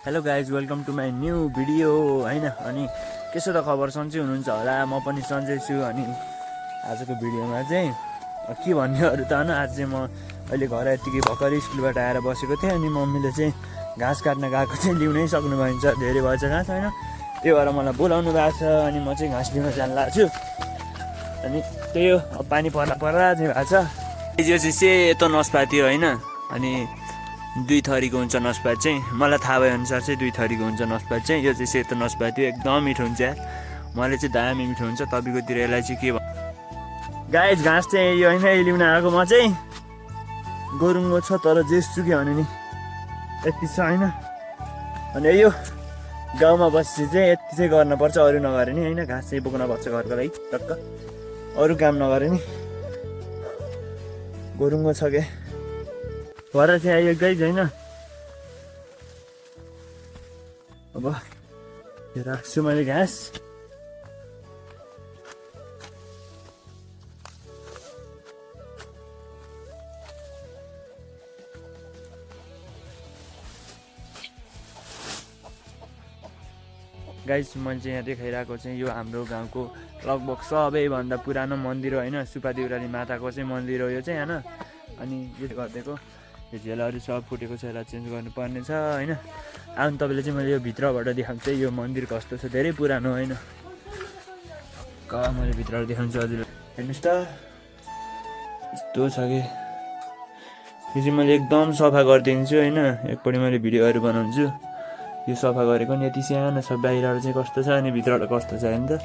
Hello guys welcome to my new video होइन। अनि कसो त खबर सन्चै हुनुहुन्छ होला, म पनि सन्चै छु। अनि आजको भिडियोमा चाहिँ के भन्ने अरू त होइन, आज चाहिँ म अहिले घर यत्तिकै भर्खरै स्कुलबाट आएर बसेको थिएँ। अनि मम्मीले चाहिँ घाँस काट्न गएको चाहिँ लिउनै सक्नु भइन्छ, धेरै भएछ घाँस होइन, त्यही भएर मलाई बोलाउनु भएको छ। अनि म चाहिँ घाँस लिन जान लाग्छु। अनि त्यही हो, अब पानी पर्ला चाहिँ भएको छ। यो चाहिँ सेतो नस्पाती होइन, अनि दुई थरीको हुन्छ नस्पाती चाहिँ, मलाई थाहा भए अनुसार चाहिँ दुई थरीको हुन्छ नस्पाती चाहिँ। यो चाहिँ सेतो नस्पाती एकदम मिठो हुन्छ यार, मैले चाहिँ दामी मिठो हुन्छ। तपाईँकोतिर यसलाई चाहिँ के गाइज घाँस चाहिँ यो होइन, यो लिउन आएको म चाहिँ गोरुङ्गो छ तर जेसुकै भने नि यति छ होइन। अनि यो गाउँमा बसेपछि चाहिँ यति चाहिँ गर्नुपर्छ, अरू नगरे नि होइन। घाँस चाहिँ बोक्न पर्छ घरको लागि टक्क, अरू काम नगरे नि। गोरुङ्गो छ क्या भएर चाहिँ आयो गाइज होइन। अब यो राख्छु मैले घाँस। गाइज मैले चाहिँ यहाँ देखाइरहेको चाहिँ यो हाम्रो गाउँको लगभग सबैभन्दा पुरानो मन्दिर हो होइन, सुपादेउराली माताको चाहिँ मन्दिर हो यो चाहिँ होइन। अनि यो गरिदिएको यो झेलहरू सब फुटेको छ, यसलाई चेन्ज गर्नुपर्ने छ होइन। आउनु तपाईँले चाहिँ मैले यो भित्रबाट देखाउँछु चाहिँ यो मन्दिर कस्तो छ, धेरै पुरानो होइन। मैले भित्रबाट देखाउँछु हजुर, हेर्नुहोस् त यस्तो छ कि। यो चाहिँ मैले एकदम सफा गरिदिन्छु होइन, एकपट्टि मैले भिडियोहरू बनाउँछु। यो सफा गरेको नि यति सानो छ, बाहिरबाट चाहिँ कस्तो छ अनि भित्रबाट कस्तो छ होइन। त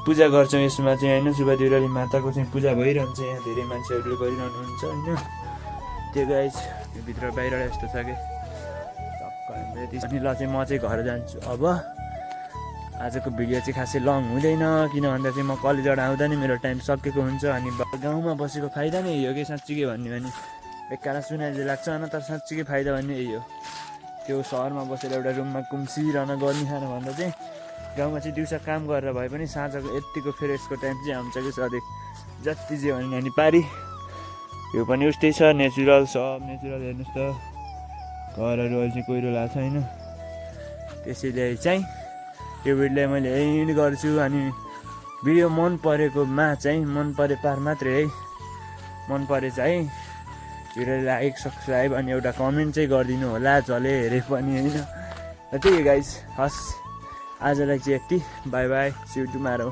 पूजा गर्छौँ यसमा चाहिँ होइन, सुपादेउराली माताको चाहिँ पूजा भइरहन्छ, यहाँ धेरै मान्छेहरूले गरिरहनुहुन्छ होइन। त्यो गाइज यो भित्र बाहिरबाट यस्तो छ कि अनि ल चाहिँ म चाहिँ घर जान्छु अब। आजको भिडियो चाहिँ खासै लङ हुँदैन, किन भन्दा चाहिँ म कलेजबाट आउँदा नि मेरो टाइम सकेको हुन्छ। अनि गाउँमा बसेको फाइदा नै यही हो कि, साँच्चीकै भन्यो भने बेकार सुनाइदिए लाग्छ होइन, तर साँच्चीकै फाइदा भन्ने यही हो। त्यो सहरमा बसेर एउटा रुममा कुम्सिरहन गर्नी खान भन्दा चाहिँ गाउँमा चाहिँ दिउँसो काम गरेर भए पनि साँझको यत्तिको फ्रेसको टाइम चाहिँ आउँछ कि सधैँ जति जे भने नि पारी। यो पनि उस्तै छ, नेचुरल सब नेचुरल। हेर्नुहोस् त घरहरू अहिले चाहिँ कोइरो लाग्छ होइन। त्यसैले चाहिँ यो भिडियोलाई मैले एन्ड गर्छु। अनि भिडियो मन परेकोमा चाहिँ मन परे पार मात्रै है, मन परे चाहिँ भिडियोलाई लाइक सब्सक्राइब अनि एउटा कमेन्ट चाहिँ गरिदिनु होला, जसले हेरे पनि होइन। त्यही गाइज हस्, आजलाई चाहिँ यति, bye bye, see you tomorrow.